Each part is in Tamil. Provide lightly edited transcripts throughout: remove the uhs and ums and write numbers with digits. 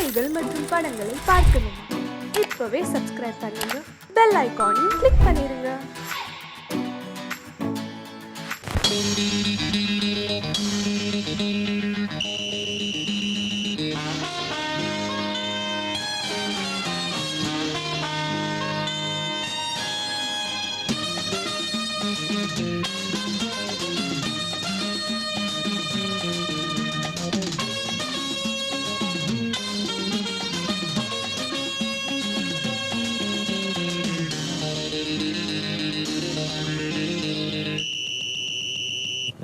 செய்திகள் மற்றும் படங்களை பார்க்கணுமா? இப்பவே சப்ஸ்கிரைப் பண்ணுங்க, பெல் ஐகானையும் கிளிக் பண்ணிருங்க.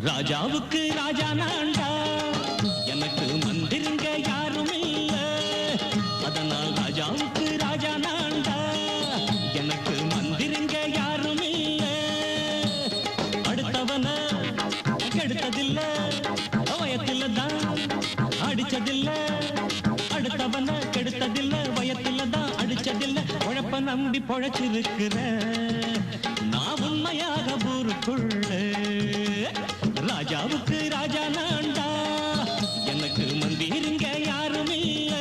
ராஜாவுக்கு ராஜா நான்டா, எனக்கு மந்திருங்க யாரும் இல்ல. அதனால் ராஜாவுக்கு ராஜா நான்டா, எனக்கு மந்திருங்க யாரும் இல்ல. அடுத்தவன கெடுத்ததில்ல, வயத்தில தான் அடிச்சதில்ல. அடுத்தவன கெடுத்ததில்ல, வயத்தில தான் அடிச்சதில்ல. உழைப்ப நம்பி பொழைச்சிருக்கிற நான் உண்மையாக ஊருக்குள்ள. ராஜாவுக்கு ராஜா நான்டா, எனக்கு மந்திருங்க யாரும் இல்ல.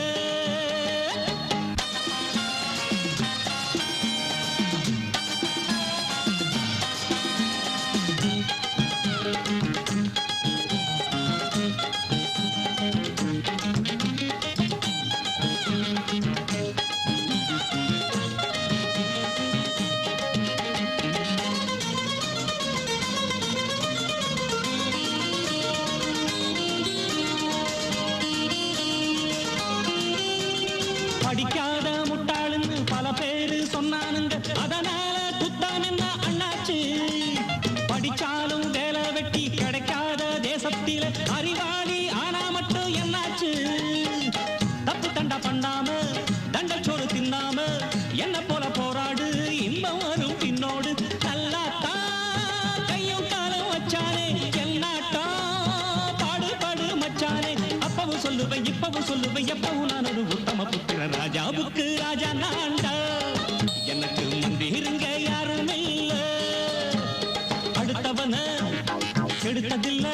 படிக்காத முட்டாளுன்னு பல பேரு சொன்னானுங்க, அதனால குத்தம் என்ன அண்ணாச்சு. படிச்சாலும் வேலை வெட்டி கிடைக்காத தேசத்தில அறிவாளி ஆனா மட்டும் என்னாச்சு. தப்பு தண்டா பண்ணாம தண்டச்சோறு தின்னாம என்ன போல போராடு, இன்பம் வரும் பின்னோடு. நல்லாத்தான் கையும் காலம் வச்சானே, என்னாட்டா பாடு பாடு மச்சானே. அப்பவும் சொல்லுவேன் இப்பவும் சொல்லுவேன், எப்பவும் நான் ஒரு உத்தம புத்திர. ராஜாவுக்கு ராஜா நான்டா, எனக்கு மந்திருங்க யாரும் இல்ல. அடுத்தவன கெடுத்ததில்ல,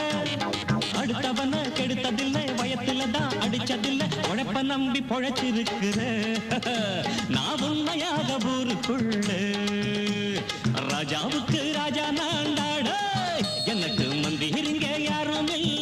அடுத்தவன கெடுத்ததில்லை, வயத்தில தான் அடிச்சதில்லை. உழைப்ப நம்பி பொழைச்சிருக்கிற நான் உண்மையாக ஊருக்குள்ள. ராஜாவுக்கு ராஜா நான்டாட, எனக்கு மந்திருங்க யாரும் இல்ல.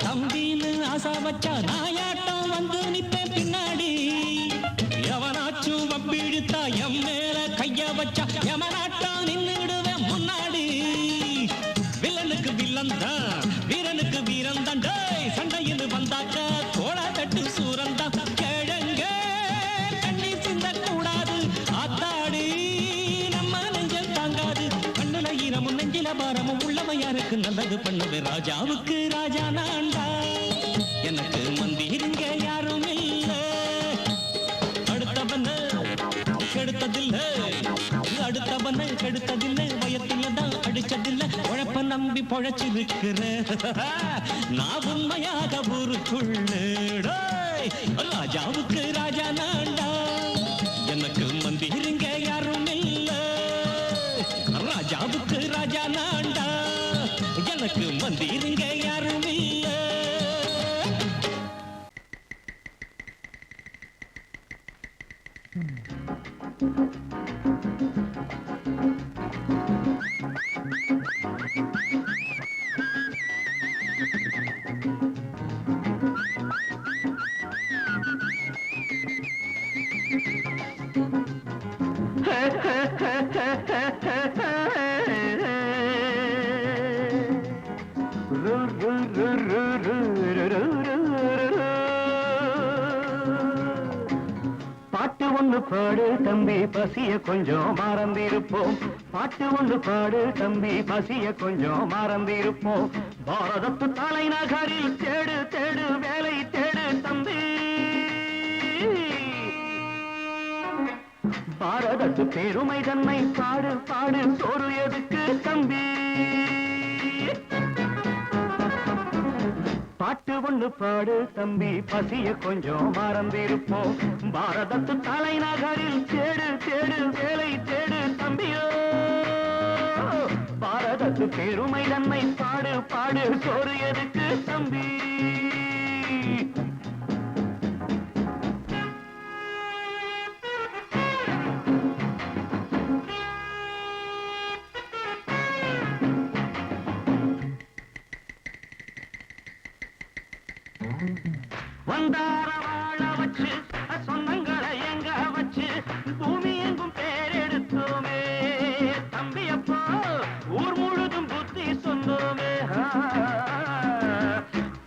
தம்பின்னு ஆசா வச்சா நாயாட்டம் வந்து நிப்பேன் பின்னாடி. எவனாச்சும் வப்பிழுத்தா எம் மேல கைய வச்சா எமனாட்டம் நின்னுடுவேன் முன்னாடி. வில்லனுக்கு வில்லன் தான், வீரனுக்கு வீரன் தான். சண்டையில் வந்தாக்க தோள தட்டு சூரன் தான். கிழங்க கண்ணி சிந்த கூடாது, ஆத்தாடி நம்ம நெஞ்சல் தாங்காது. கண்ணுல ஈரமும் நெஞ்சில பாரமும் உள்ளவன் யாருக்கு நல்லது பண்ணுவேன். ராஜாவுக்கு ராஜா நான்டா, எனக்கு மந்திருங்க யாரும் இல்ல. அடுத்தவன கெடுத்ததில்லை, அடுத்தவன கெடுத்ததில்லை, வயத்தில தான் அடிச்சதில்லை. உழைப்ப நம்பி பொழைச்சிருக்கிற நான் உண்மையாக ஊருக்குள்ள. ராஜாவுக்கு ராஜா நான்டா, எனக்கு மந்திருங்க யாரும் இல்ல. ராஜாவுக்கு ராஜா நான்டா, எனக்கு மந்திருங்க யாரும் இல்ல. பாடு தம்பி பசிய கொஞ்சம் மறந்திருப்போம். பாட்டு ஒண்ணு பாடு தம்பி பசிய கொஞ்சம் மறந்திருப்போம். பாரதத்து தலைநகரில் தேடு தேடு வேலை தேடு தம்பி. பாரதத்து பெருமை தன்னை பாடு பாடு சோறு எதுக்கு தம்பி. பாட்டு ஒண்ணு பாடு தம்பி பசிய கொஞ்சம் மறந்திருப்போம். பாரதத்து தலைநகரில் தேடு தேடு வேலை தேடு தம்பியோ. பாரதத்து பெருமை தன்னை பாடு பாடு சோறு எதுக்கு தம்பி. வந்தார வாழ வச்சு சொன்னங்களை எங்க வச்சு பூமி எங்கும் பேரெடுத்தோமே தம்பி. அப்போ ஊர் முழுதும் புத்தி சொன்னோமே.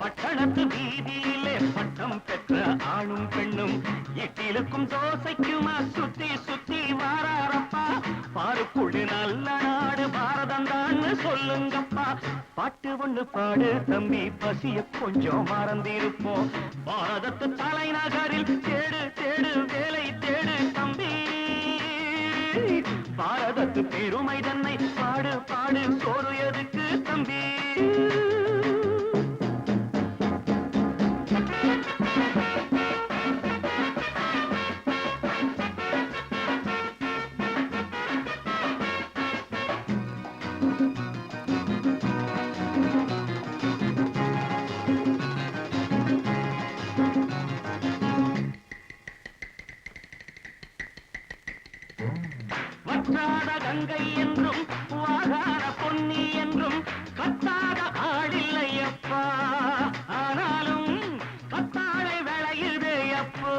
பட்டணத்து வீதியிலே பட்டம் பெற்ற ஆணும் பெண்ணும் இட்டிலுக்கும் தோசைக்குமா சுத்தி சுத்தி வாராரப்பா. பாருக்குழு நல்ல நாடு பாரதம் தான் சொல்லுங்கப்பா. பாட்டு ஒண்ணு பாடு தம்பி பசிய கொஞ்சம் மறந்திருப்போம். பாரதத்து தலைநகரில் தேடு தேடு வேலை தேடு தம்பி. பாரதத்து பெருமை தன்னை பாடு பாடு சோறு எதுக்கு தம்பி. வற்றாத கங்கை என்றும் வாகாத பொன்னி என்றும் கத்தாத ஆடில்லையப்பா. ஆனாலும் கத்தாழை விளையுதே அப்போ.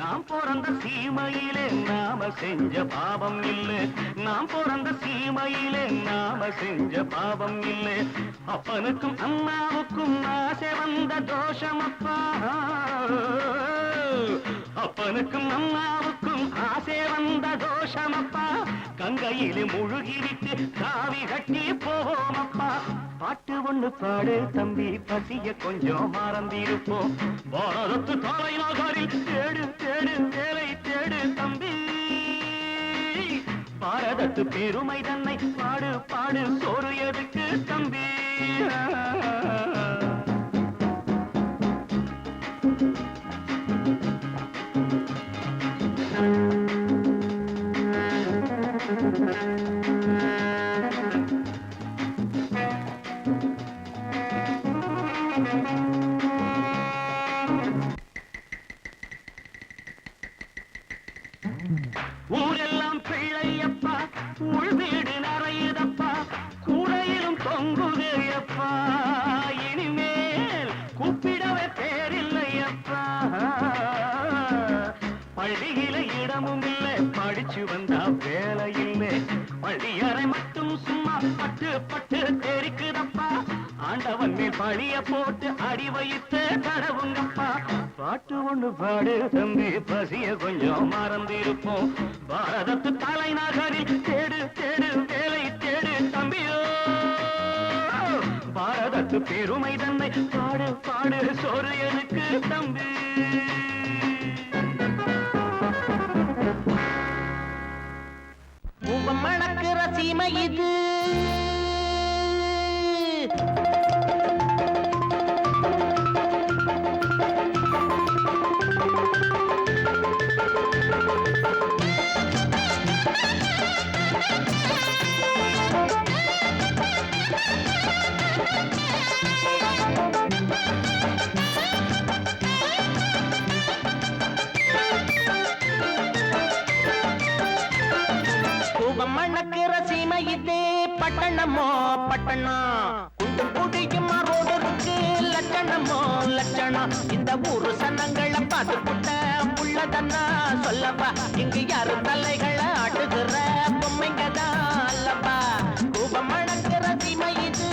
நாம் பிறந்த சீமையிலே நாம செஞ்ச பாவம் இல்லை. நாம் பிறந்த சீமையிலே நாம செஞ்ச பாவம் இல்லை. அப்பனுக்கும் அம்மாவுக்கும் ஆசை வந்த தோஷமப்பா. அப்பனுக்கும் அம்மாவுக்கும் ஆசை வந்த தோஷமப்பா. கங்கையிலே முழுகிவிட்டு காவி கட்டி போவோமப்பா. பாட்டு ஒண்ணு பாடு தம்பி பசிய கொஞ்சம் மறந்திருப்போம். பாரதத்து தலைநகரில் தேடு தேடு வேலை தேடு தம்பி. பாரதத்து பெருமை தன்னை பாடு பாடு சோறு எதுக்கு தம்பி. ஊரெல்லாம் பிள்ளையப்பா உள் வீடு நிறையுதப்பா. கூரையிலும் தொங்குதையப்பா. இனிமேல் கூப்பிடவே பேரில்லையப்பா. பள்ளியில இடமும் இல்லை படிச்சு வந்தா வேலை இல்லை. பள்ளியறை மட்டும் சும்மா பட்டு பட்டு தெரிக்குதப்பா. ஆண்டவன் மேல் பழிய போட்டு அடி வைத்து தடவுங்கப்பா. பாட்டு ஒண்ணு பாடு தம்பி பசிய கொஞ்சம் மறந்திருப்போம். பாரதத்து தலைநகரில் தேடு தேடு வேலை தேடு தம்பியோ. பாரதத்து பெருமை தன்னை பாடு பாடு சோறு எனக்கு தம்பி. மணக்கிற சீமை இது. மணக்கிற சீமை இது. பட்டணமோ பட்டணம் குண்டு குடிக்குமா ரோடு இருக்கு. லட்சணமோ லட்சணம் இந்த ஊரு சனங்களை பார்த்துக்கிட்ட உள்ளதன்னா சொல்லப்பா. இங்கு யாரு தலைகளை ஆட்டுகிற பொம்மைங்கதான் அல்லப்பா. கூபம் மணக்கிற சீமை இது.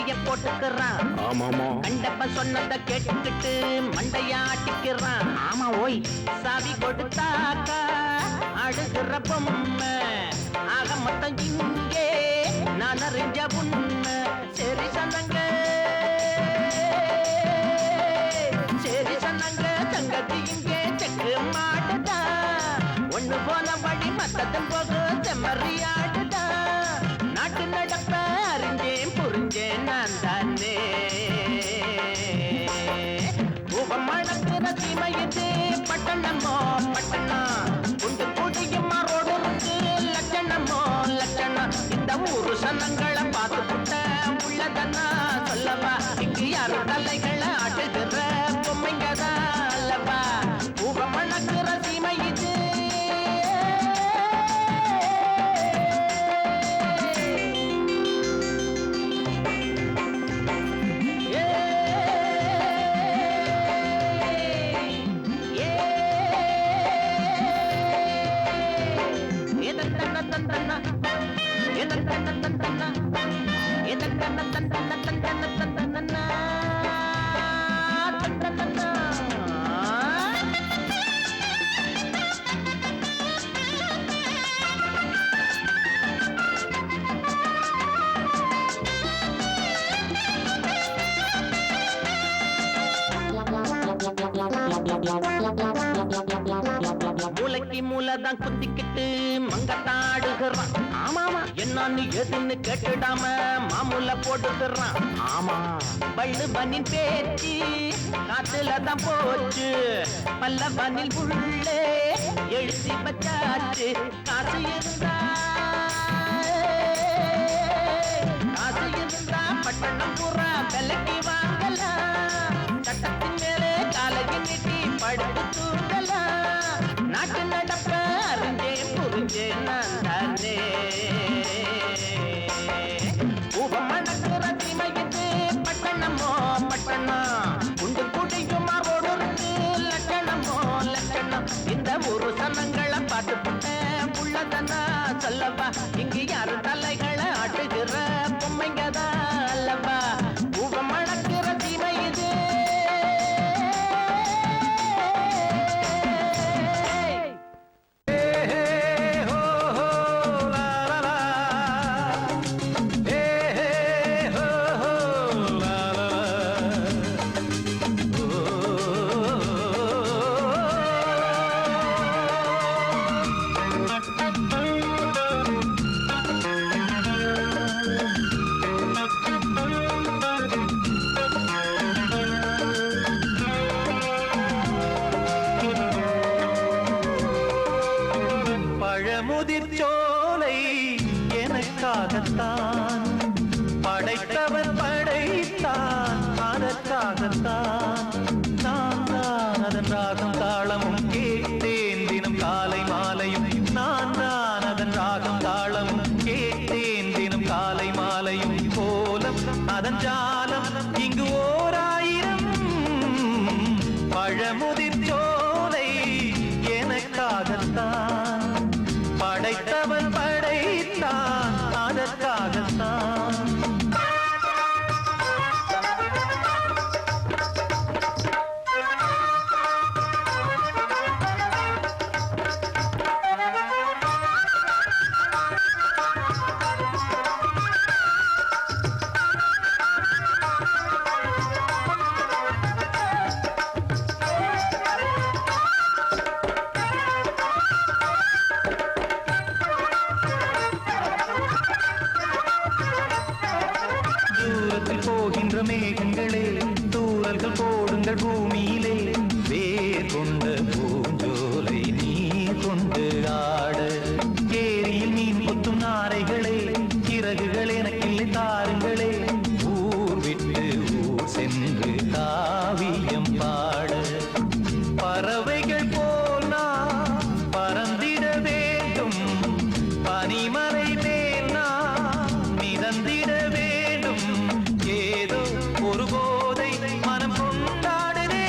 சண்டைய போட்டுக்கிறான். ஆமாமா கண்டப்ப சொன்னதை கேட்டுக்கிட்டு மண்டைய ஆட்டிக்கிறான். ஆமா ஓய் சாவி கொடுத்தாக்கா அழுகிற பொம்மை. ஆக மொத்தம் இங்கே நான் அறிஞ்ச உண்மை. சரி சொன்னங்க சரி சொன்னங்க தங்கச்சி இங்கே செக்கு மாட்டுதா. ஒண்ணு போன வழி மத்ததும் போக செம்மறியாடுதா. நாட்டு நடப்ப அறிஞ்சேன் புரிஞ்சேன் நான் தானே. பூவம் மணக்கிற சீமையது பட்டணமோ பட்டணம். குண்டு கூட்டியுமா ரோடு இருக்கு லட்சணமோ லட்சணம். இந்த ஊரு சனங்களை பார்த்து புட்ட உள்ளதனா சொல்லவா. இங்கு யாரு தலைகளை ஆட்டுகிற பொம்மைங்கதா அல்லவா. பூவம் மணக்கிற சீமை இது. மூளைக்கு மூளைதான் குத்திக்கிட்டு மங்கத்தாடுகிறான். ஆமாமா என்னன்னு எதுன்னு கேட்டுடாம மாமூல போட்டுக்கிறான். ஆமா பள்ளுவனின் பேச்சு காத்துலதான் போச்சு. பல்லவனில் உள்ளே எழுதி வச்சாச்சு. காசு இருந்தா பட்டணம் பூரா விலைக்கு வாங்கலாம். சட்டத்தின் மேலே காலையில் நீட்டி படுத்து தூங்கலாம். நாட்டு நடப்ப அறிஞ்சே புரிஞ்சே நான் தானே. பூவம் மணக்கிற சீமையது பட்டணமோ பட்டணம். குண்டு கூட்டிக்குமா ரோடு இருக்கு லட்சணமோ லட்சணம். இந்த ஒரு சனங்களை பார்த்து புட்ட உள்ளதனா சொல்லவா. இங்கு யாரு தலைகளை ஆட்டுகிற பொம்மைங்கதா அல்லவா. பூவம் மணக்கிற சீமை இது. முதிர்ச்சோலை எனக்காகத்தான் படைத்தவன் படைத்தான் அதற்காகத்தான். நான் தான் அதன் ராகம் தாளமும் கேட்டேன் தினம் காலை மாலையும். நான் தான் அதன் ராகம் தாளமும் கேட்டேன் தினம் காலை மாலையும். கோலம் அதன் ஜாலம் இங்கு ஓராயிரம். பழமுதிர்ச்சோலை எனக்காகத்தான் படைத்தவன் படைத்தான் அதற்காகத்தான். போகின்ற மேகங்களே தூறல்கள் போடுங்கள் பூமியிலே. வேர் கொண்ட பூஞ்சோலை நீ கொண்டு ஆட. ஏரியில் மீன் கொத்தும் நாரைகளே இறகுகள் எனக்கில்லை தாருங்களே. ஊர் விட்டு ஊர் சென்று காவியம் பாட. பறவைகள் போல் நான் பறந்திட வேண்டும். பனிமலை மேல் நான் மிதந்திட வேண்டும். ஏதோ ஒரு போதை மனம் கொண்டாடுதே.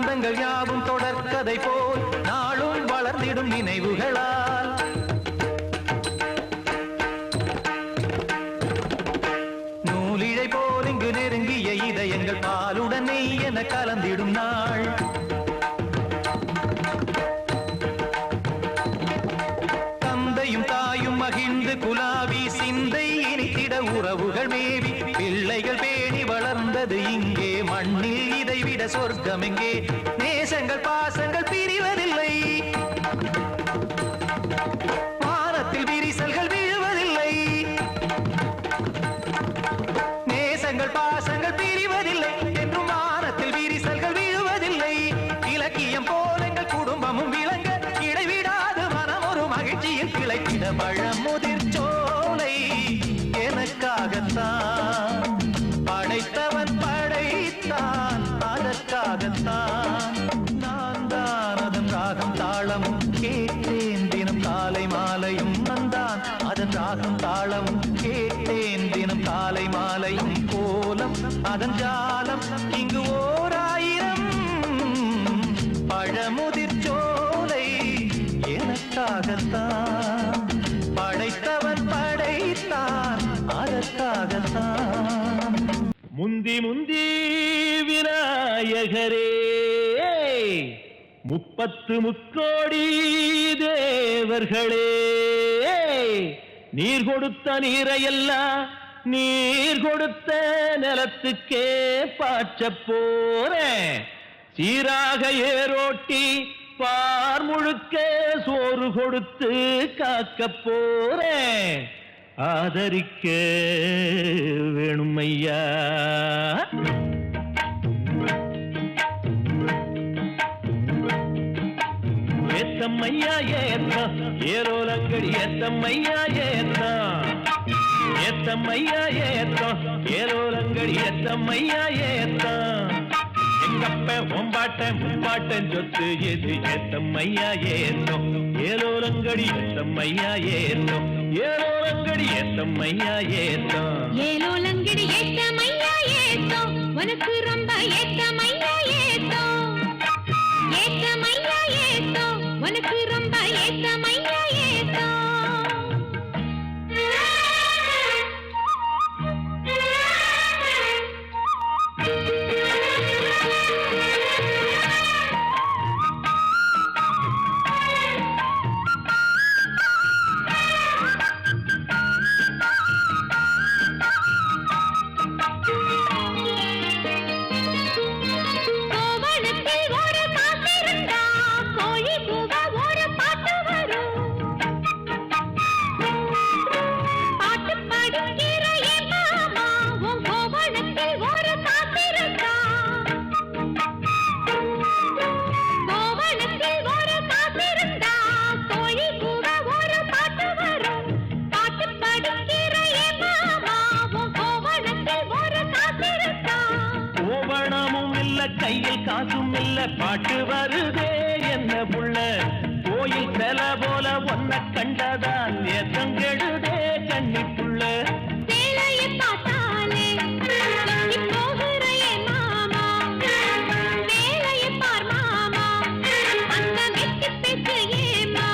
பந்தங்கள் யாவும் தொடர்கதை போல் நாளும் வளர்ந்திடும் நினைவுகளால் நூலிழை போல் இங்கு நெருங்கிய இதயங்கள் பாலுடன் நெய் என கலந்திடும் நாள் தந்தையும் தாயும் மகிழ்ந்து குலாவி சிந்தை இனித்திட உறவுகள் மேவி பிள்ளைகள் பேணி வளர்ந்தது இங்கே மண்ணில் இதைவிட சொர்க்கம் எங்கே நேசங்கள் பாசங்கள் பிரிவதில்லை வானத்தில் விரிசல்கள் விழுவதில்லை நேசங்கள் பாசங்கள் பிரிவதில்லை என்றும் வானத்தில் விரிசல்கள் விழுவதில்லை இலக்கியம் போல எங்கள் குடும்பமும் விளங்க இடைவிடாது மனம் ஒரு மகிழ்ச்சியில் கிளைக்கிட பழமுதிர் சோலை எனக்காகத்தான் படைத்தவன் படைத்தான் அதற்காகத்தான் நான் தான் அதன் ராகம் தாளமும் கேட்டேன் தினம் காலை மாலையும் வந்தான் அதன் ராகம் தாளமும் கேட்டேன் தினம் காலை மாலையும் கோலம் அதன் ஜாலம் இங்கு ஓர் ஆயிரம் பழமுதிர் சோலை எனக்காகத்தான் படைத்தவன் படைத்தான் அதற்காகத்தான் முந்தி முந்தி விநாயகரே 30 முக்கோடி தேவர்களே நீர் கொடுத்த நீரையெல்லாம் நீர் கொடுத்த நிலத்துக்கே பாய்ச்ச போறேன் சீராக ஏரோட்டி பார் முழுக்க சோறு கொடுத்து காக்க போறேன் ஆதரிக்க வேணும் ஐயா ஏத்தம்மையா ஏத்தம் ஏரோலங்கடி ஏத்தம்மையா ஏத்தம் ஏத்தம்மையா ஏத்தம் ஏரோலங்கடி ஏத்தம்மையா ஏத்தம் எங்கப்ப ஒம்பாட்ட முப்பாட்டன் சொத்து எது ஏத்தம்மையா ஏத்தம் ஏரோலங்கடி ஏத்தம்மையா ஏத்தம் ஏரோலங்கடி ஏத்தம்மையா ஏத்தம் ஏலோலங்கடி ஏத்தமையா ஏத்தோ உனக்கு ரொம்ப ஏத்தமையா ஏத்தோ ஏத்தமையா ஏத்தோ உனக்கு ரொம்ப ஏத்தமையா ஏத்தோ கையில் காசும் இல்ல பாட்டு வருதே என்ன புள்ள கோயில் செல போல ஒன்ன கண்டதான் ஏத்தம் கெடுதே கண்ணி புள்ள வேலையை பார்த்தாலே தொங்கி போகிற என் மாமா வேலையை பார் மாமா அந்த வெட்டி பேச்சு ஏமா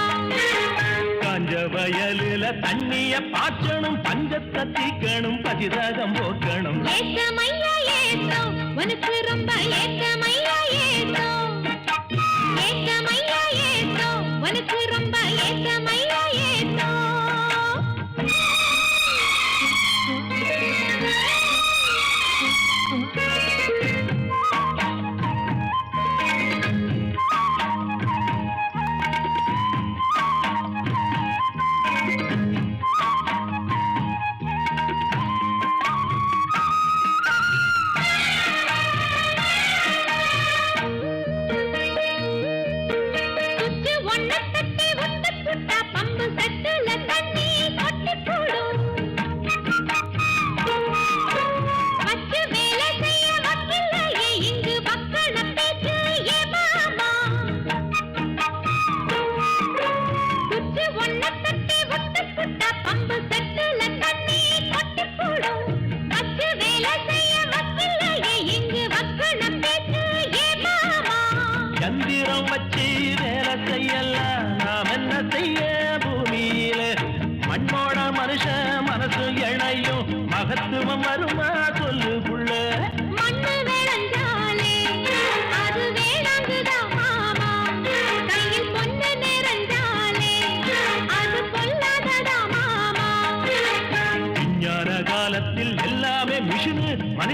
காஞ்ச வயலுல தண்ணிய பாய்ச்சணும் பஞ்சத்தை தீக்கணும் பதிரகம் போக்கணும் ஏத்தமையா ஏத்தோ உனக்கு ரொம்ப ஏத்தமையா ஏத்தோ ஏத்தமையா ஏத்தோ உனக்கு ரொம்ப ஏத்தமையா ஏத்தோ வச்சு வேலை செய்ய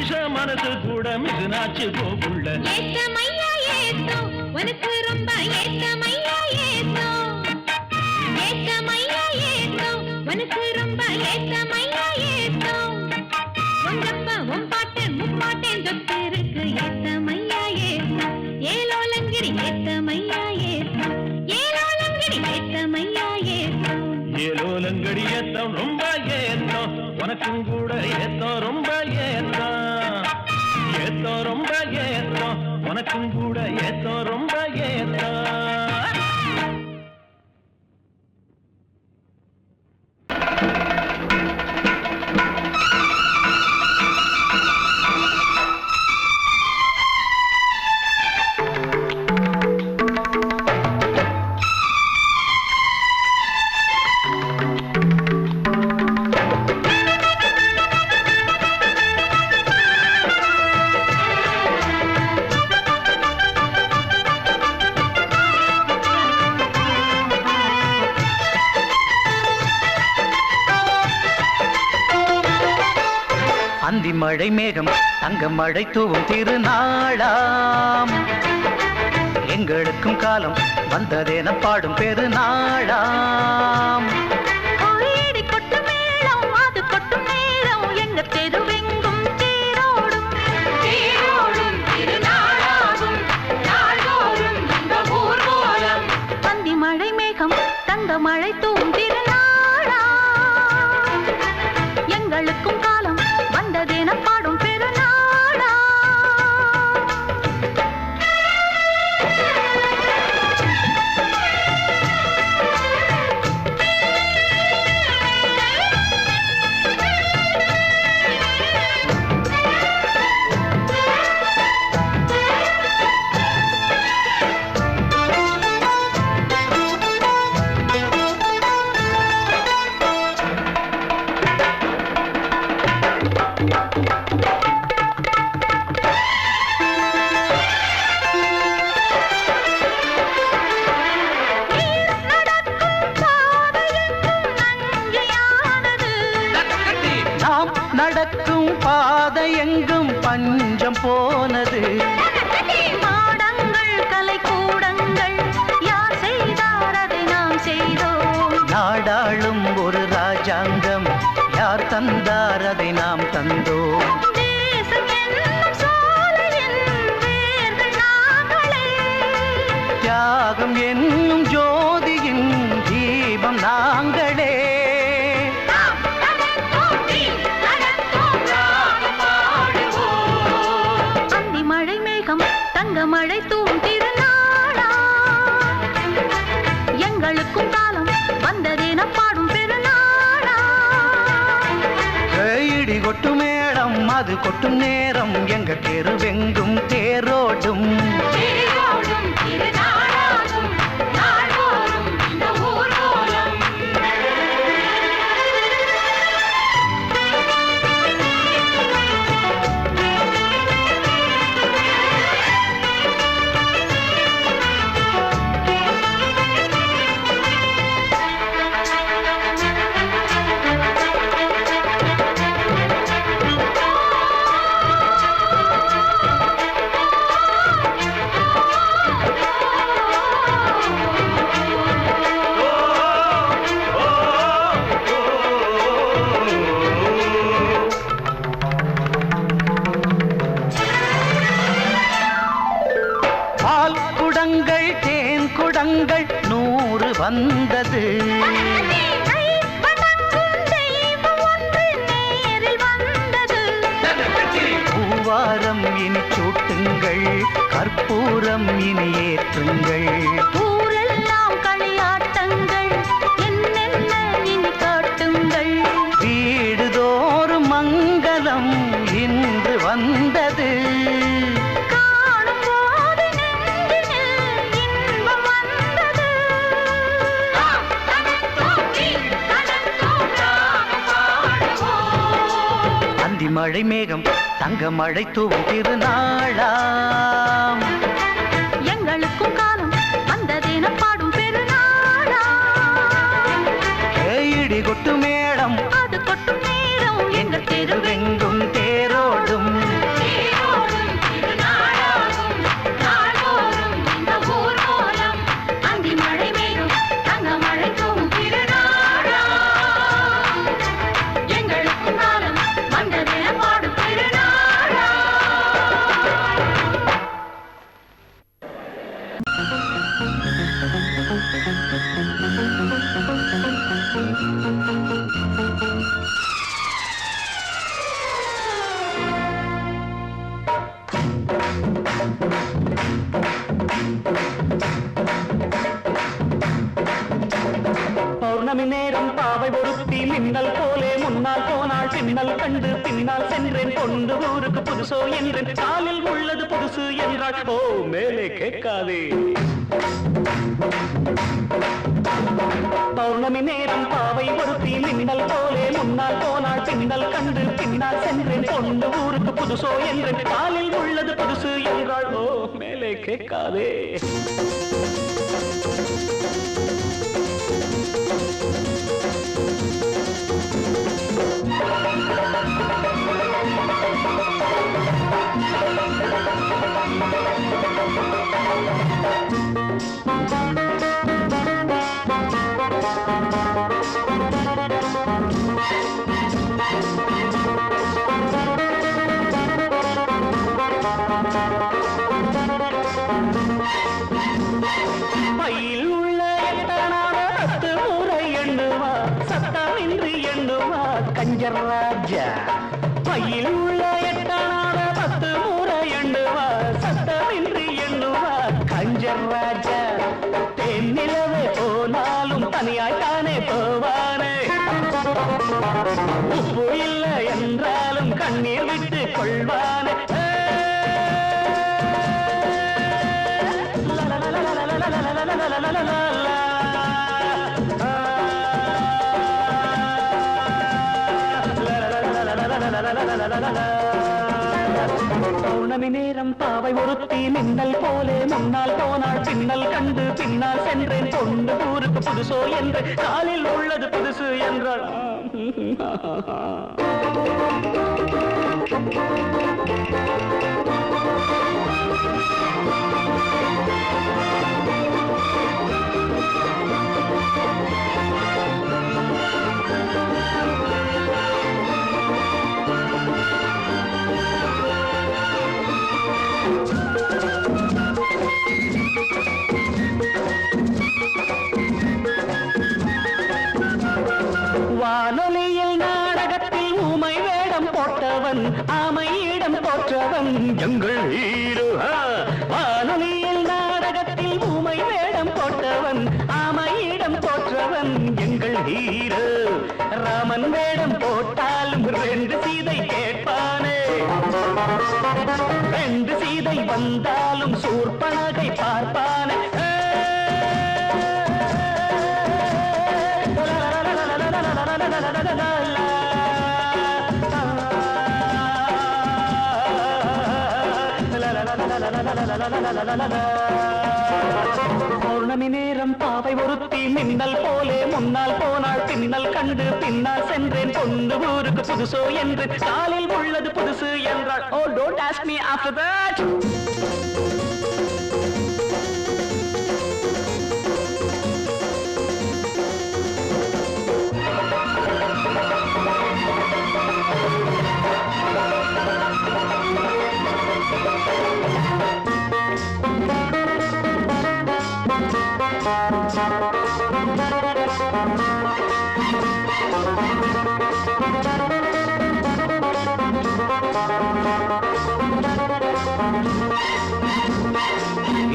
மனுஷ மனசு கூட மிதுனாச்சு போகுள்ள ஏத்தமையா ஏத்தோ உனக்கு ரொம்ப ஏத்தமையா ஏத்தோ ஏத்தமையா ஏத்தோ உனக்கு ரொம்ப ஏத்தமையா ஏத்தோ உங்கப்பா உன் பாட்டன் முப்பாட்டன் சொத்து இருக்கு ஏத்தமையா ஏத்தோ ஏலோலங்கிரி ஏத்தமையா ஏத்தோ ஏலோலங்கிரி ஏத்தமையா ஏத்தோ ஏலோலங்கடி ஏத்தம் ரொம்ப ஏத்தம் உனக்கும் கூட ஏத்தம் ரொம்ப ஏத்தம் ஏத்தம் ரொம்ப ஏத்தம் உனக்கும் கூட ஏத்தம் ரொம்ப ஏத்தம் அந்தி மழை மேகம் தங்க மழை தூவும் திருநாளாம் எங்களுக்கும் காலம் வந்ததென பாடும் பெருநாளாம் கோயிடி கொட்டு மேளம் அது கொட்டும் நேரம் எங்க தெருவெங்கும் தேரோடும் தேரோடும் திருநாளாகும் நாள்தோறும் இந்த ஊர்வலம் அந்தி மழை மேகம் தங்க மழை தூவும் திருநாளா எங்களுக்கும் காலம் வந்ததென பாடும் பெருநாளா நடக்கும் பாதை எங்கும் பஞ்சம் போனது மாடங்கள் கலை கூடங்கள் யார் செய்தார் அதை நாம் செய்தோம் நாடாளும் ஒரு ராஜாங்கம் யார் தந்தார் அதை நாம் தந்தோம் தேசம் என்னும் சோலையின் வேர்கள் நாங்களே தியாகம் என்னும் ஜோதியின் தீபம் நாங்களே அந்தி மழை மேகம் தங்க மழை தூவும் திருநாளா எங்களுக்கும் காலம் வந்ததென பாடும் பெருநாளா இடி கொட்டு மேளம் அது கொட்டும் நேரம் எங்க தெருவெங்கும் தேரோடும் தேரோடும் திருநாளாகும் நாள்தோறும் இந்த ஊர்வலம் பால் குடங்கள் தேன் குடங்கள் 100 வந்தது பூவாரம் இனி சூட்டுங்கள் கற்பூரம் இனி ஏற்றுங்கள் ஊரெல்லாம் களியாட்டங்கள் என்னென்ன இனி காட்டுங்கள் வீடுதோறும் மங்களம் இன்று வந்தது காணும் போது நெஞ்சினில் இன்பம் வந்தது அந்தி மழை மேகம் தங்க மழை தூவும் திருநாளாம் எங்களுக்கும் காலம் வந்ததென பாடும் பெருநாளா இடி கொட்டு மேளம் அது கொட்டும் நேரம் எங்கள் தெருவெங்கும் தெருவெங்கும் தேரோடும் புதுசோ என்று காலில் உள்ளது புதுசு என்றாள் ஓ மேலே கேட்காதே பௌர்ணமி நேரம் பாவை ஒருத்தி மின்னல் போலே முன்னால் போனாள் பின்னல் கண்டு பின்னால் சென்றேன் பொண்ணு ஊருக்கு புதுசோ என்று காலில் உள்ளது புதுசு என்றாள் ஓ மேலே கேட்காதே பையில் உள்ள எட்டனான 10 முறை எண்ணுவா சத்தமின்றி எண்ணுவா கஞ்சர் ராஜா பையில் உள்ள எட்டனான 10 முறை எண்ணுவா சத்தமின்றி எண்ணுவா கஞ்சர் ராஜா தென்னிலவே போனாலும் தனியாய்த்தானே போவானே உப்பு இல்லை என்றாலும் கண்ணீர் விட்டு கொள்வானே பௌர்ணமி நேரம் பாவை ஒருத்தி மின்னல் போலே முன்னால் போனாள் பின்னல் கண்டு பின்னால் சென்றேன் பொண்ணு ஊருக்கு புதுசோ என்று காலில் உள்ளது புதுசு என்றாள் வானொலியில் நாடகத்தில் ஊமை வேடம் போட்டவன் ஆமையிடம் போற்றவன் எங்கள் ஹீரோ வானொலியில் நாடகத்தில் ஊமை வேடம் போட்டவன் ஆமையிடம் போற்றவன் எங்கள் ஹீரோ ராமன் வேடம் போட்டாலும் 2 சீதை கேட்பானே 2 சீதை வந்தாலும் சூர்பனகை பார்ப்பானே பௌர்ணமி நேரம் பாவை ஒருத்தி மின்னல் போலே முன்னால் போனாள் பின்னல் கண்டு பின்னால் சென்றேன் பொண்ணு ஊருக்கு புதுசோ என்று காலில் உள்ளது புதுசு என்றாள் ஓ don't ask me after that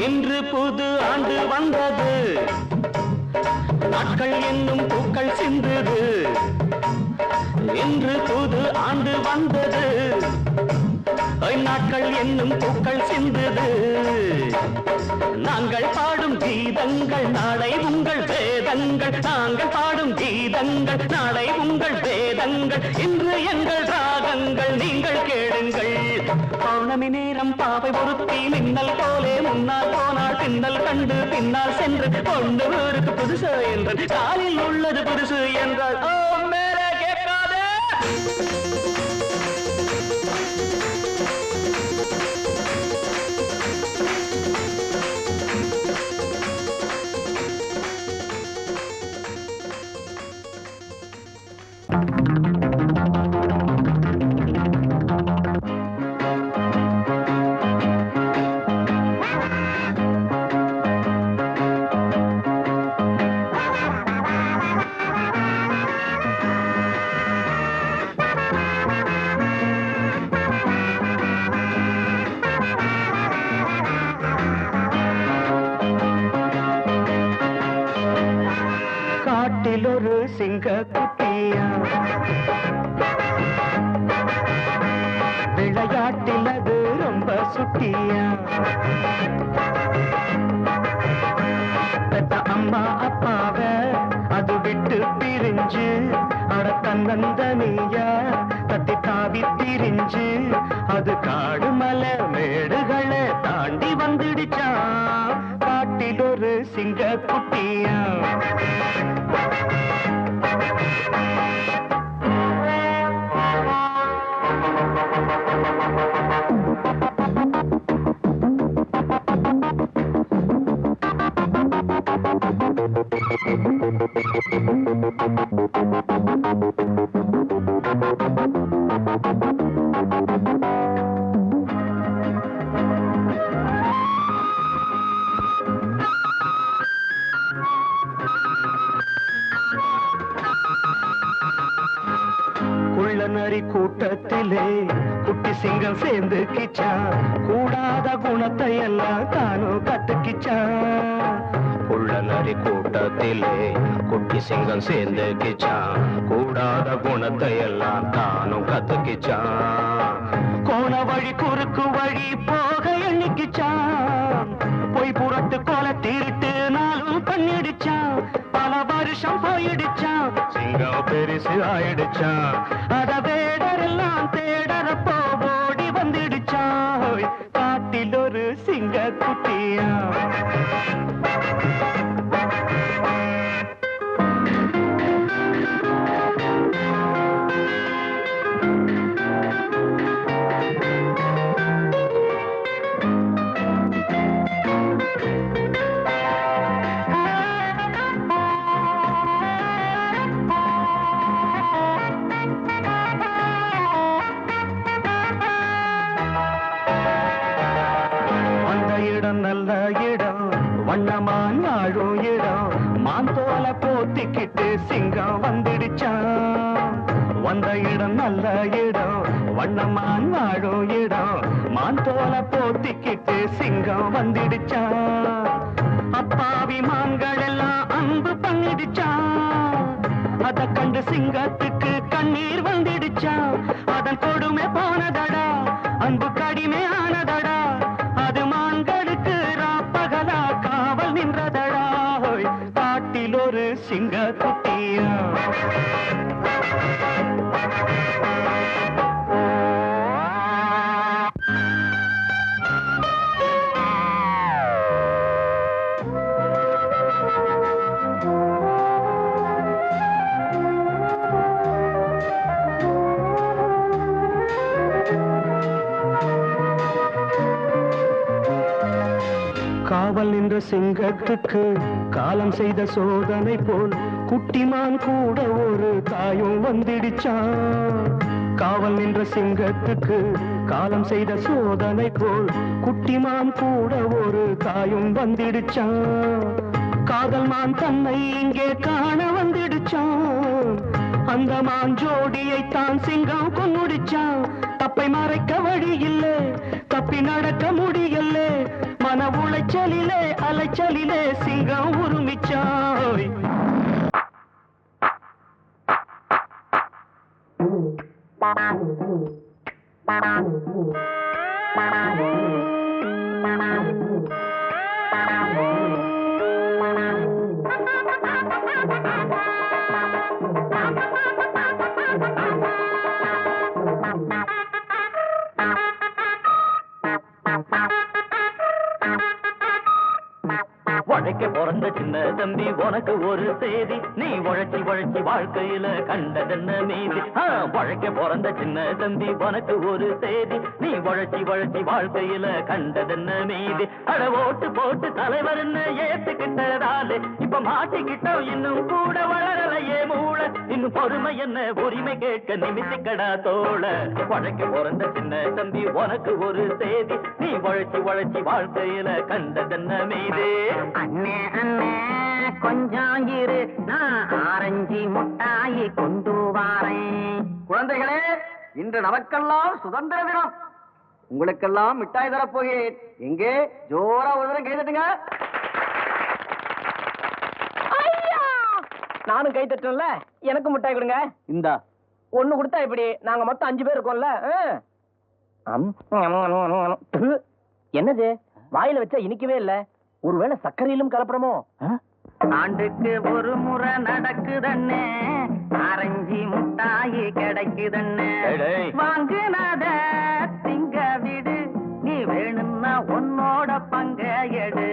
இன்று புது ஆண்டு வந்தது நாட்கள் என்னும் பூக்கள் சிந்துது இன்று புது ஆண்டு வந்தது நாட்கள் என்னும் பூக்கள் சிந்துது நாங்கள் பாடும் கீதங்கள் நாளை உங்கள் வேதங்கள் நாங்கள் பாடும் கீதங்கள் நாளை உங்கள் வேதங்கள் இன்று எங்கள் ராகங்கள் நீங்கள் கேளுங்கள் பௌர்ணமி நேரம் பாவை ஒருத்தி மின்னல் போலே முன்னால் போனாள் பின்னல் கண்டு பின்னால் சென்று பொண்ணு ஊருக்கு புதுசு என்று காலில் உள்ளது புதுசு என்றால் ஓ மேலே கேட்காதே காட்டில் ஒரு சிங்க குட்டியா விளையாட்டில் சுட்டியா பெத்த அம்மா அப்பாவ அது விட்டு பிரிஞ்சு அட தன்னந்தனியா தத்தி தாவி திரிஞ்சு அது காடு மலை மேடுகளை தாண்டி வந்துடுச்சான் காட்டில் ஒரு சிங்க குட்டியா குள்ளநரி கூட்டத்திலே குட்டி சிங்கம் சேர்ந்து கிச்சான் கூடாத குணத்தை எல்லாம் தானும் கத்துக்கிச்சான் குள்ளநரி கூட்டத்திலே குட்டி சிங்கம் சேர்ந்து கிச்சான் கூடாத குணத்தை எல்லாம் தானும் கத்துக்கிச்சான் கோண வழி குறுக்கு வழி போக எண்ணிக்கிச்சான் பொய் புறத்து கோல திருட்டு நாளும் பண்ணிடுச்சான் பல வருஷம் போயிடுச்சான் சிங்கம் பெருசு ஆயிடுச்சான் அத வேடரெல்லாம் தேடறப்போ ஓடி வந்துடுச்சான் காட்டில் ஒரு சிங்க குட்டியா நல்ல இடம் வண்ணமான் வாழும் இடம் மாந்தோல போத்திக்கிட்டு சிங்கம் வந்துடுச்சான் வந்த இடம் நல்ல இடம் வண்ணமான் வாழும் இடம் மாந்தோல போத்திக்கிட்டு சிங்கம் வந்துடுச்சான் அப்பாவி மான்கள் எல்லாம் அன்பு பண்ணிடுச்சான் அத கண்டு சிங்கத்துக்கு கண்ணீர் வந்துடுச்சான் அதன் கொடுமை போனதடா அன்பு கடிமை ஆனதடா அது மான்களுக்கு ராப்பகலா காவல் நின்றதடா காட்டில் ஒரு சிங்க குட்டியா காவல் நின்ற சிங்கத்துக்கு காலம் செய்த சோதனை போல் குட்டிமான் கூட ஒரு தாயும் வந்துடுச்சான் காவல் நின்ற சிங்கத்துக்கு காலம் செய்த சோதனை போல் குட்டிமான் கூட ஒரு தாயும் வந்துடுச்சான் காதல் மான் தன்னை இங்கே காண வந்துடுச்சான் அந்த மான் ஜோடியை தான் சிங்கம் கொன்னுடுச்சான் தப்பை மறைக்க வழி இல்லை தப்பி நடக்க முடியல மன உளைச்சலிலே அலைச்சலிலே சிங்கம் உருமிச்சாய் உழைக்க பிறந்த சின்ன தம்பி உனக்கு ஒரு செய்தி நீ உழைச்சி உழைச்சி வாழ்க்கையில கண்டதென்ன மீதி உழைக்க பிறந்த சின்ன தம்பி உனக்கு ஒரு செய்தி நீ உழைச்சி உழைச்சி வாழ்க்கையில கண்டதென்ன மீதி அட ஓட்டு போட்டு தலைவர்னு ஏத்துக்கிட்டதாலே இப்ப மாட்டிக்கிட்டோம் இன்னும் கூட வளரலையே மூளை இன்னும் பொறுமை என்ன உரிமை கேட்க நிமித்திக்கடா தோழ உழைக்க பிறந்த சின்ன தம்பி உனக்கு ஒரு செய்தி நீ உழைச்சி உழைச்சி வாழ்க்கையில கண்டதென்ன மீதி அண்ணே அண்ணே கொஞ்சம் இரு நான் ஆரஞ்சு முட்டாயி கொண்டு வாரேன். குழந்தைகளே இன்று நமக்கெல்லாம் சுதந்திர தினம் உங்களுக்கெல்லாம் மிட்டாய் தரப்போகிறேன் எங்கே ஜோரா ஒரு தரம் கை தட்டுங்க நானும் கை தட்டல எனக்கு மிட்டாய் கொடுங்க. இந்தா ஒண்ணு கொடுத்தா இப்படி நாங்க மொத்தம் 5 பேர் இருக்கோம்ல. என்னது வாயில வச்சா இனிக்கவே இல்ல, ஒருவேளை சர்க்கரையிலும் கலப்படமோ? ஆண்டுக்கு ஒரு முறை நடக்குதண்ணே, ஆரஞ்சு முட்டாயி கிடைக்குதண்ணே. வாங்குனத திங்க விடு, நீ வேணும்னா உன்னோட பங்க எடு.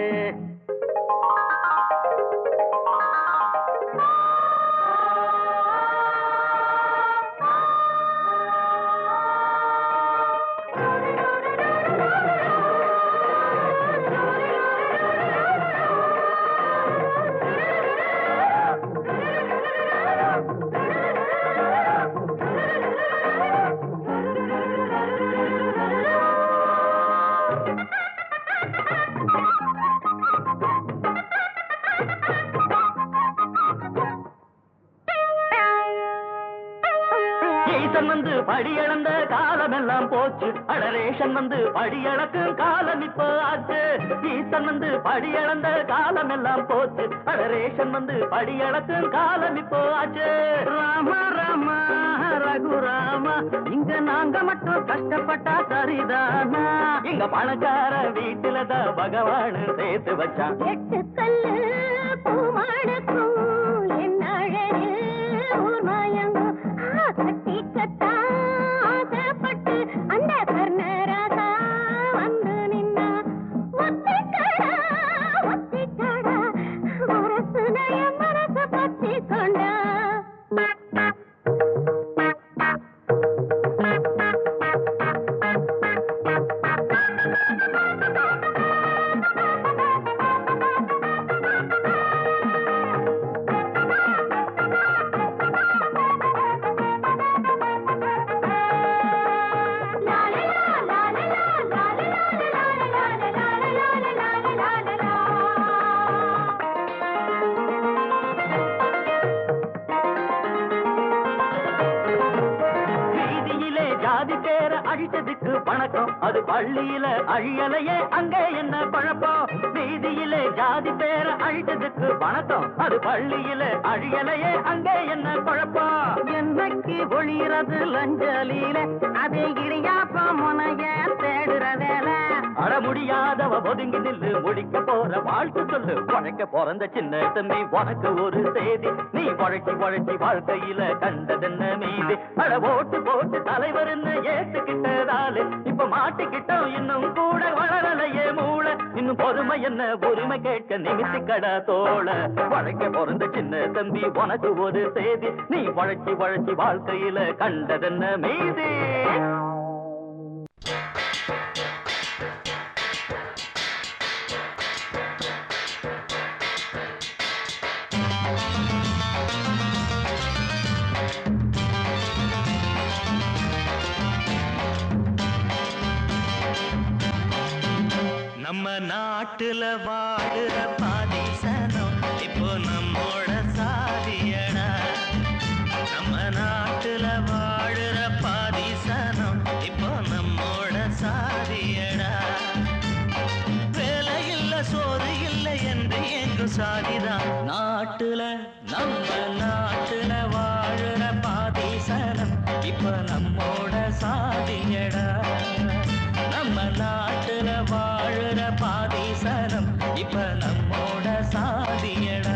ஈசன் வந்து படியளந்த காலம் எல்லாம் போச்சு, அடரேஷன் வந்து படியளக்கும் காலம் இப்போ ஆச்சு. ஈசன் வந்து படியளந்த காலம் எல்லாம் போச்சு, அடரேஷன் வந்து படியளக்கும் காலம் இப்போ ஆச்சு. ராம ராம ரகுராமா, இங்க நாங்க மட்டும் கஷ்டப்பட்டா சரிதானா? எங்க பணக்கார வீட்டுலதான் பகவான் சேர்த்து வச்சான். எட்டு கல்லு பூமாடக்கும் என் அழகு ஊர் மாயங்கும் கட்டி கட்டா ஆசைப்பட்டு அந்த கர்ணராசா வந்து நின்னா. ஒத்திக்கடா ஒத்திக்கடா மனசு நய மனசு பத்தி கொண்டா. அழிச்சதுக்கு வணக்கம், அது பள்ளியில அழியலையே அங்கே என்ன பழப்பம்? வீதியிலே ஜாதி பேர அழிச்சதுக்கு வணக்கம், அது பள்ளியில அழியலையே அங்கே என்ன பழப்பம்? என்னைக்கு ஒளிறது லஞ்சலியில, அதே இடியாப்ப முனைய தேடுற வேலை. அட முடியாதவ ஒதுங்கி நில்லு, முடிக்க போற வாழ்க்கை சொல்லு. உழைக்க பிறந்த சின்ன தம்பி உனக்கு ஒரு செய்தி, நீ உழைச்சி உழைச்சி வாழ்க்கையில கண்டதென்ன மீது. அட ஓட்டு போட்டு தலைவர்னு ஏத்துக்கிட்டதாலே இப்ப மாட்டிக்கிட்டோம், இன்னும் கூட வளரலையே மூளை. இன்னும் பொறுமை என்ன உரிமை கேட்க நிமித்திக்கடா தோள. உழைக்க பிறந்த சின்ன தம்பி உனக்கு ஒரு செய்தி, நீ உழைச்சி உழைச்சி வாழ்க்கையில கண்டதென்ன மீது. நம்ம நாட்டுல வாழுற பாதிசனம் இப்போ நம்மோட சாதியடா. நம்ம நாட்டுல வாழுற பாதிசனம் இப்போ நம்மோட சாதியடா. வேலை இல்ல சோறு இல்லை என்று எங்கு சாதிதான். நாட்டுல நம்ம நாட்டுல வாழுற பாதிசனம் இப்போ நம்மோட சாதியடா. நம்ம நாட்டுல வாழுற பாதிசனம் இப்ப நம்மோட சாதியடா.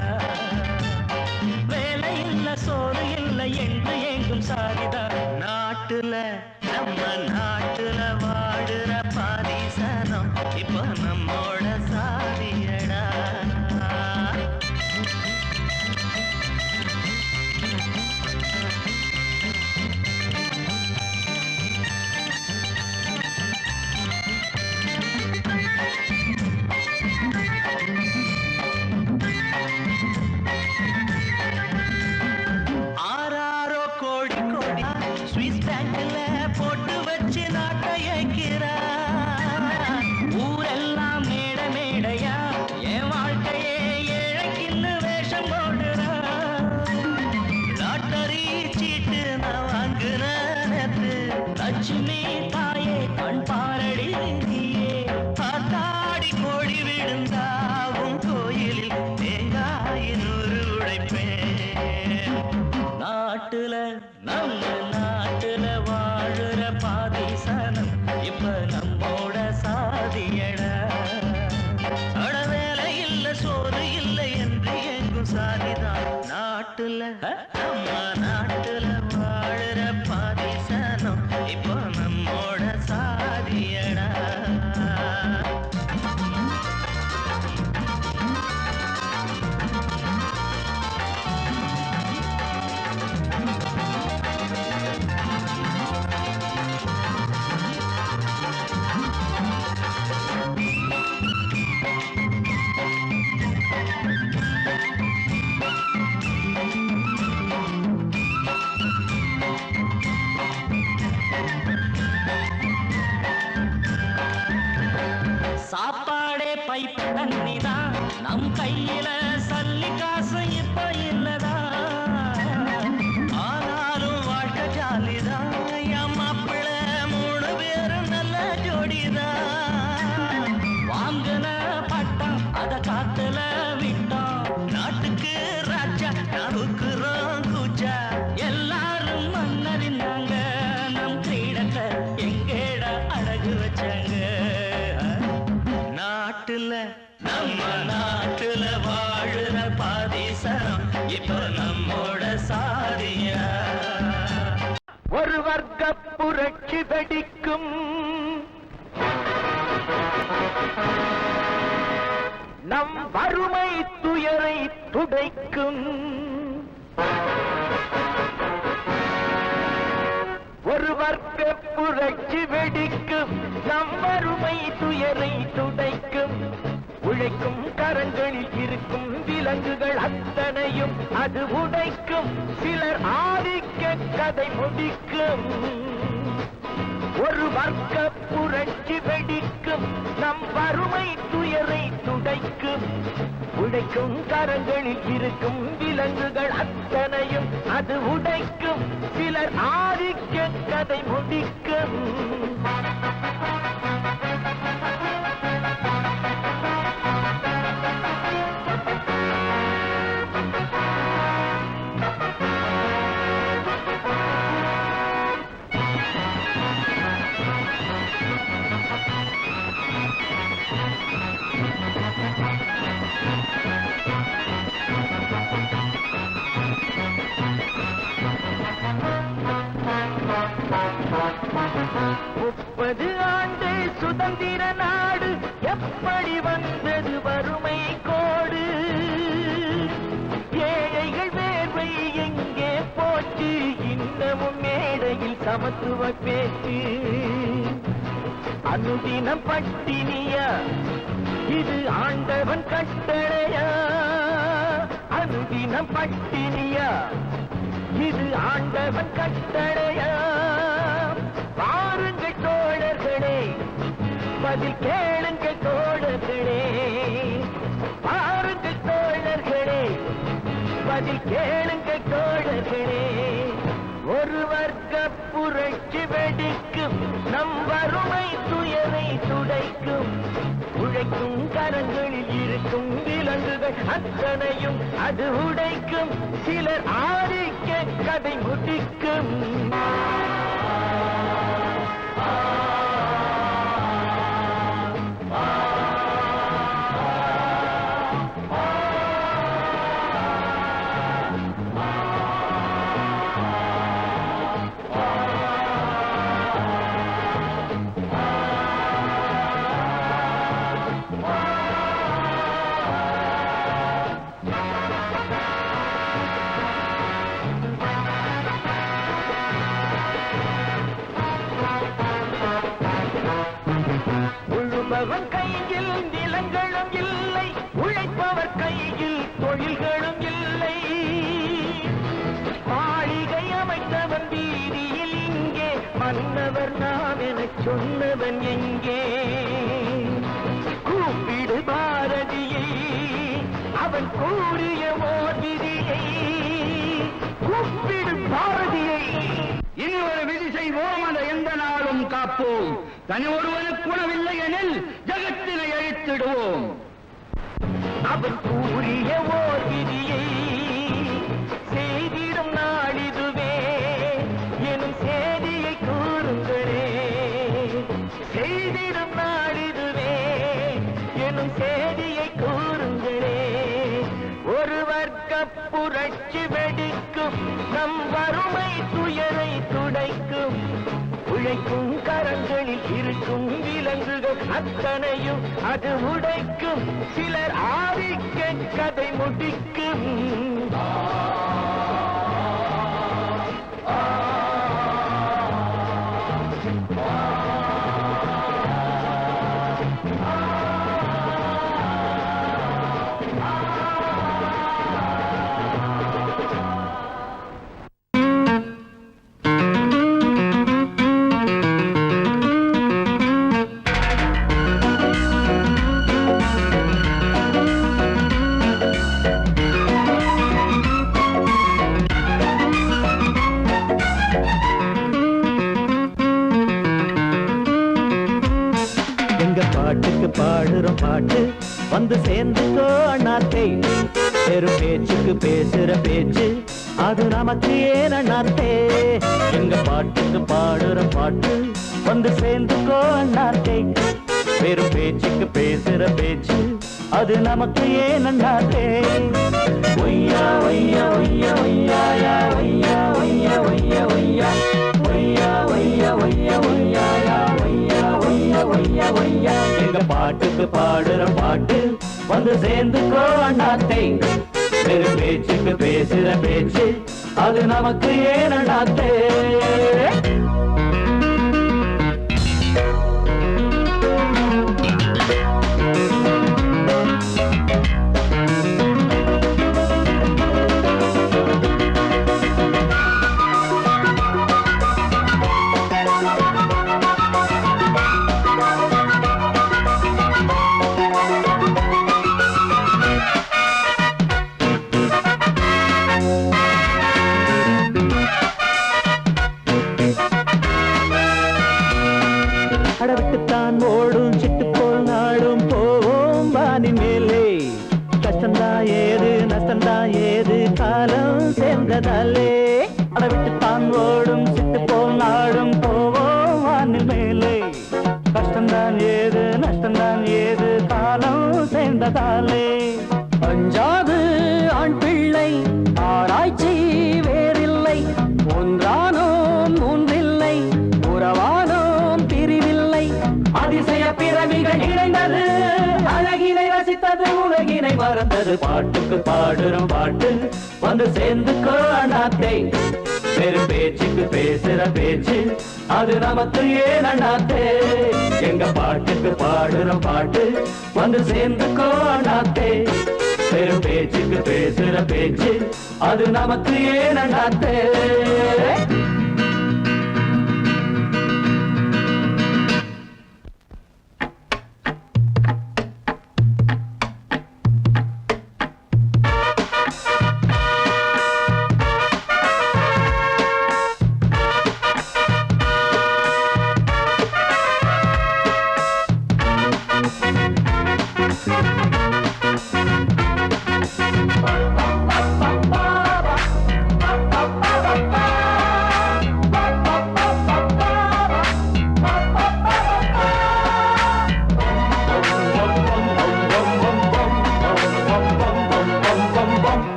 வேலை இல்ல சோறு இல்லை என்று எங்கும் சாதிதா. நாட்டுல நம்ம நாட்டுல வாழுற பாதிசனம் இப்ப நம்மோட சாதியடா. போட்டு வச்சு நாட்டை ஐக்கிறா. ஊரெல்லாம் சாப்பாடே பைப்பு தண்ணிதான் நம் கையில சல்லி காசு இப்ப இல்லதா ஆனாலும் வாழ்க்கை ஜாலிதான் என் மாப்பிள்ள 3 பேரும் நல்ல ஜோடிதான் வாங்கின பட்டம் அத காத்துல விட்டோம் நாட்டுக்கு ராஜா நவுக்குறோம் கூச்சா எல்லாரும் மன்னறிந்தாங்க நம் கிரீடத்தை எங்கேட அழகு வச்சாங்க நாட்டுல நம்ம நாட்டுல வாழுற பாதிசனம் இப்ப நம்மோட சாதியா ஒரு வர்க்க புரட்சி வெடிக்கும் நம் வறுமை துயரை துடைக்கும் ஒரு வர்க்க புரட்சி வெடிக்கும் நம் வறுமை துயரை துடைக்கும் உழைக்கும் கரங்களில் இருக்கும் விலங்குகள் அத்தனையும் அது உடைக்கும் சிலர் ஆதிக்க கதை முடிக்கும் ஒரு வர்க்க புரட்சி வெடிக்கும் நம் வறுமை துயரை துடைக்கும் உடைக்கும் கரங்களில் இருக்கும் விலங்குகள் அத்தனையும் அது உடைக்கும் சிலர் ஆதிக்க கதை முடிக்கும் முப்பது ஆண்டு சுதந்திர நாடு எப்படி வந்தது வறுமை கோடு ஏழைகள் வேர்வை எங்கே போச்சு இன்னமும் மேடையில் சமத்துவ பேச்சு அனுதினம் பட்டினியா இது ஆண்டவன் கட்டளையா அனுதினம் பட்டினியா இது ஆண்டவன் கட்டளையா பாருங்கள் தோழர்களே பதில் கேளுங்கள் தோழர்களே பாருங்கள் தோழர்களே பதில் கேளுங்கள் தோழர்களே ஒரு வர்க்க புரட்சி வெடிக்கும் நம் வறுமை துயரை துடைக்கும் உழைக்கும் கரங்களில் இருக்கும் விலங்குகள் அத்தனையும் அது உடைக்கும் சிலர் ஆதிக்க கதை முடிக்கும் உழுபவன் கையில் நிலங்களும் இல்லை உழைப்பவர் கையில் தொழில்களும் இல்லை மாளிகை அமைத்தவன் வீதியில் இங்கே மன்னவர் நாம் என சொன்னவன் எங்கே கூப்பிடு பாரதியை அவன் கூறிய ஓர் விதியை கூப்பிடு பாரதியை இனி ஒரு விதி செய்வோம் அதை எந்த நாளும் காப்போம் தனி ஒருவனுக்கு உணவில்லை எனில் ஜகத்தினை அழித்திடுவோம் அவன் கூறிய ஓர் விதியை செய்திடும் நாளிதுவே எனும் செய்தியை கூறுங்களே செய்திடும் நாளிதுவே எனும் செய்தியை கூறுங்களே ஒரு வர்க்க புரட்சி வெடிக்கும் நம் வறுமை துயரை துடைக்கும் உழைக்கும் கரங்களில் இருக்கும் விலங்குகள் அத்தனையும் அது உடைக்கும் சிலர் ஆதிக்க கதை முடிக்கும் பாட்டுக்கு பாடுறோம் பாட்டு வந்து சேர்ந்துக்கோ அண்ணாத்தே. பெரும் பேச்சுக்கு பேசுற பேச்சு அது நமக்கு ஏன் அண்ணாத்தே. எங்க பாட்டுக்கு பாடுற பாட்டு வந்து சேர்ந்துக்கோ அண்ணாத்தே. பெரும் பேச்சுக்கு பேசுற பேச்சு அது நமக்கு ஏன் அண்ணாத்தே. ஒய்யா ஒய்யா ஒய்யா ஒய்யா ஒய்யா ஒய்யா ஒய்யா ஒய்யா ஒய்யா ஒய்யா ஒய்யா ஒய்யா ஒய்யா ஒய்யா ஒய்யா ஒய்யா. எங்க பாட்டுக்கு பாடுற பாட்டு வந்து சேர்ந்துக்கோ அண்ணாத்தே. பெரும் பேச்சுக்கு பேசுற பேச்சு அது நமக்கு ஏன் அண்ணாத்தே. அடவிட்டுத்தான் ஓடும் சிட்டு போல் நாடும் போவோம் வானி மேலே. கஷ்டந்தா ஏது நஷ்டந்தா ஏது காலம் சேர்ந்ததாலே. அடவிட்டுத்தான் ஓடும் சிட்டு போல் நாடும் போவோம் வானி மேலே. கஷ்டந்தான் ஏது நஷ்டந்தான் ஏது காலம் சேர்ந்ததாலே. அஞ்சாது ஆண் பிள்ளை ஆராய்ச்சி வேறில்லை. ஒன்றானோம் மூன்றில்லை உறவானோம் பிரிவில்லை. அதிசய பிறவிகள் இணைந்தது அழகினை ரசித்தது உலகினை மறந்தது. பாட்டுக்கு பாடுறோம் பாட்டு வந்து சேர்ந்துக்கோ அண்ணாத்தே. பெரும் பேச்சுக்கு பேசுற பேச்சு அது நமக்கு ஏன் அண்ணாத்தே. எங்க பாட்டுக்கு பாடுறோம் பாட்டு வந்து சேர்ந்துக்கோ அண்ணாத்தே. பெரும் பேச்சுக்கு பேசுற பேச்சு அது நமக்கு ஏன் அண்ணாத்தே.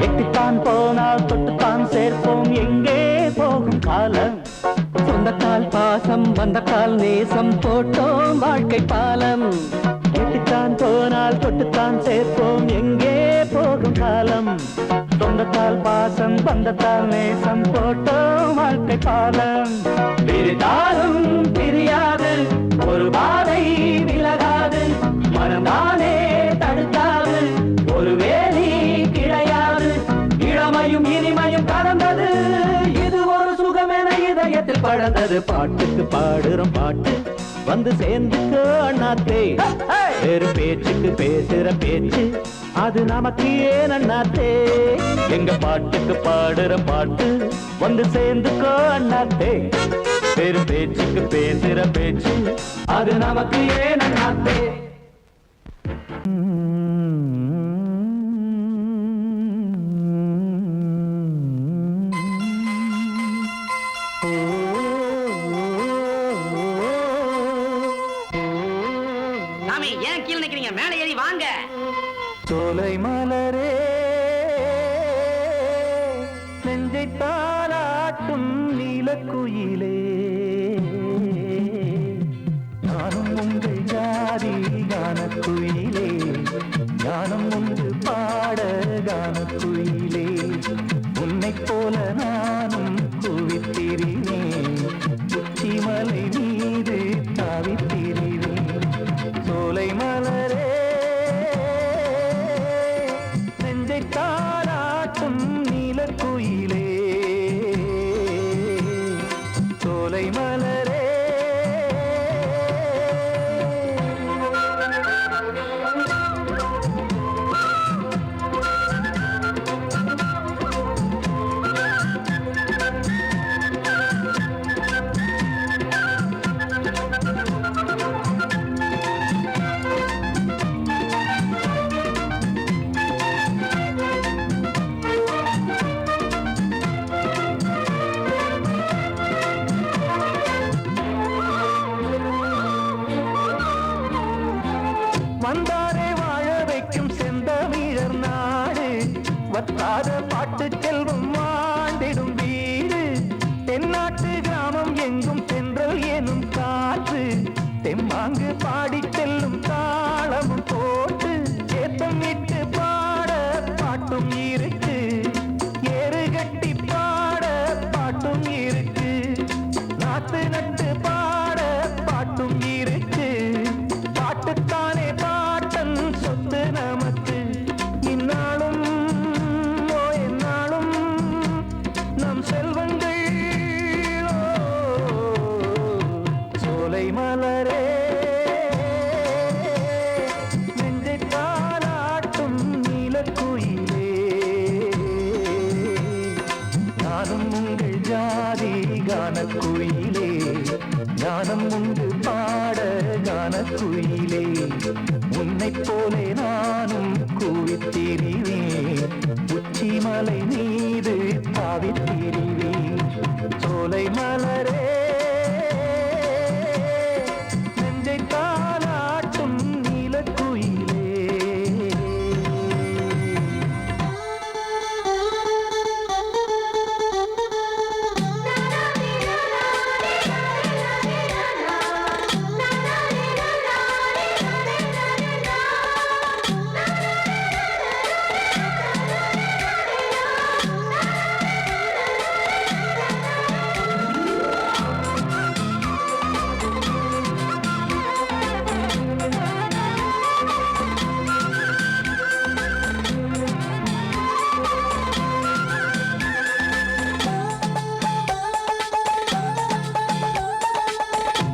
எட்டித்தான் போனால் தொட்டுத்தான் சேர்ப்போம் எங்கே போகும் காலம். சொந்தக்கால் பாசம் வந்தக்கால் நேசம் போட்டோம் வாழ்க்கை பாலம். எட்டித்தான் போனால் தொட்டுத்தான் சேர்ப்போம் எங்கே போகும் காலம். சொந்தத்தால் பாசம் வந்தத்தால் நேசம் போட்டோம் வாழ்க்கை பாலம். பிரித்தாலும் பிரியாது ஒரு பாதை விலகாது. மனம்தானே தடுக்காது ஒரு வேலி கிடையாது. இளமையும் இனிமையும் கலந்தது இது ஒரு சுகமென இதயத்தில் பழந்தது. பாட்டுக்கு பாடுறோம் பாட்டு வந்து சேர்ந்துக்கோ அண்ணாத்தே. பெரும் பேச்சுக்கு பேசுற பேச்சு அது நமக்கு ஏன் அண்ணாத்தே. எங்க பாட்டுக்கு பாடுற பாட்டு வந்து சேர்ந்துக்கோ அண்ணாத்தே. பெரும் பேச்சுக்கு பேசுற பேச்சு அது நமக்கு ஏன் அண்ணாத்தே. சாமி ஏன் கீழே நிக்கிறீங்க? மேலே ஏறி வாங்க. சோலை மலரே நெஞ்சை தாளாட்டும் நீலக்குயிலே. நானும் உங்கள் ஜாதி கானக்குயிலே. ஞானம் ஒன்று பாட கானக்குயிலே. உன்னைப் போல நானும் குவித்திரினேன். உச்சிமலை மீது தாவித்திரினேன். சோலை மலரே நெஞ்சை தாளாட்டும் நீலக்குயிலே. சோலை மலரே பத்தாத பாட்டு செல்வம் வாழ்ந்திடும் வீடு தென்னாட்டு கிராமம் எங்கும் தென்றல் எனும் காற்று தெம்மாங்கு பாடி செல்லும் தாளமும் போட்டு ஏத்தம் இட்டு பாட பாட்டும் இருக்கு ஏறு கட்டி பாட பாட்டும் இருக்கு நாத்து நட்டு பாட பாட்டும் இருக்கு பாட்டுத்தானே பாட்டன் சொத்து நமக்கு இந்நாளும் எந்நாளும் நம் செல்வங்கள் சோலை மலரே நெஞ்சை தாலாட்டும் நீலக்குயிலே நானும் உங்கள் ஜாதி கானக்குயிலே ஞானம் உண்டு பாட கானக்குயிலே உன்னைப் போலே நானும் கூவித்திரிவேன் உச்சிமலை மீது தாவித்திரிவேன் சோலை மலரே நெஞ்சை தாலாட்டும் நீலக்குயிலே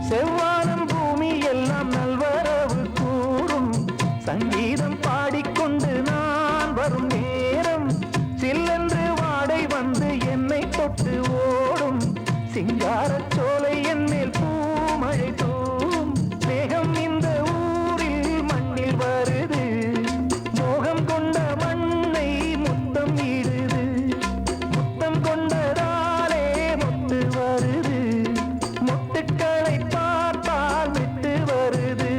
செவ்வானம் பூமி எல்லாம் நல்வரவு கூறும் சங்கீதம் பாடிக்கொண்டு நான் வரும் நேரம் சில்லென்று வாடை வந்து என்னை தொட்டு ஓடும் சிங்காரச் சோலை என் மேல் பூமழை தூவும் மேகம் இந்த ஊரில் மண்ணில் வருது மோகம் கொண்ட மண்ணை முத்தம் இடுது முத்தம் கொண்டதாலே முத்து வருது முட்டுக்களை பார்த்தால் விட்டு வருது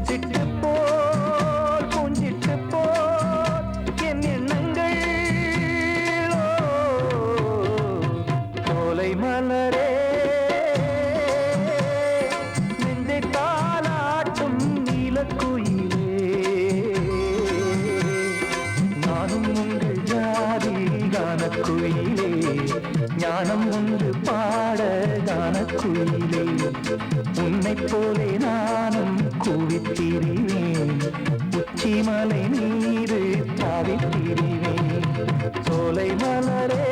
சிட்டு போல் பூஞ்சிட்டு போல் என் எண்ணங்கள் சோலை மலரே நெஞ்சை தாலாட்டும் நீலக்குயிலே நானும் உங்கள் ஜாதி கானக்குயிலே ஞானம் உண்டு பாட கானக்குயிலே உன்னைப் போலே நானும் கூவித்திரிவேன் உச்சிமலை மீது தாவித்திரிவேன் சோலை மலரே